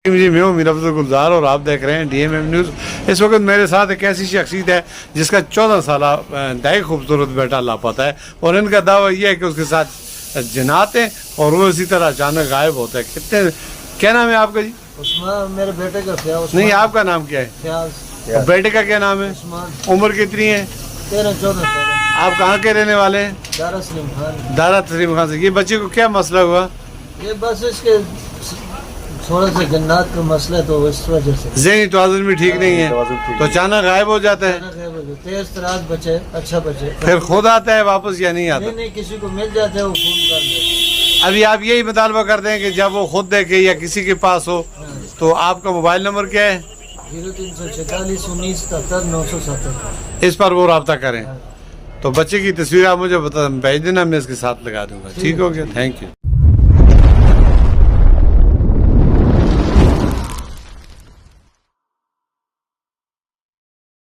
جی میں ہوں میر افضل گلزار اور آپ دیکھ رہے ہیں ڈی ایم ایم نیوز۔ اس وقت میرے ساتھ ایک ایسی شخصیت ہے جس کا 14 سالہ انتہائی خوبصورت بیٹا لاپتہ ہے، اور ان کا دعویٰ یہ ہے کہ اس کے ساتھ جنات ہیں اور وہ اسی طرح اچانک غائب ہوتا ہے۔ کیا نام ہے آپ کا جی؟ عثمان، میرے بیٹے کا فیاض۔ نہیں، آپ کا نام کیا ہے؟ فیاض۔ اور بیٹے کا کیا نام ہے؟ عثمان۔ عمر کتنی ہے؟ 13-14 سال۔ آپ کہاں کے رہنے والے ہیں؟ دارا سلیم خان۔ دارا تسلیم خان سے۔ یہ بچے کو کیا مسئلہ ہوا؟ یہ بس اس کے تھوڑا سا جنات کا مسئلہ، تو اس وجہ سے ذہنی توازن بھی ٹھیک نہیں ہے تو اچانک غائب ہو جاتا ہے۔ تیز تراز بچے، اچھا بچے، پھر خود آتا ہے واپس یا نہیں آتا؟ نہیں کسی کو مل جاتا ہے وہ فون کر دیتا ابھی آپ یہی مطالبہ کرتے ہیں کہ جب وہ خود دیکھے یا کسی کے پاس ہو، تو آپ کا موبائل نمبر کیا ہے؟ 0346 1977 970۔ اس پر وہ رابطہ کریں۔ تو بچے کی تصویر آپ مجھے بھیج دینا، میں اس کے ساتھ لگا دوں گا۔ ٹھیک ہو گیا، تھینک یو۔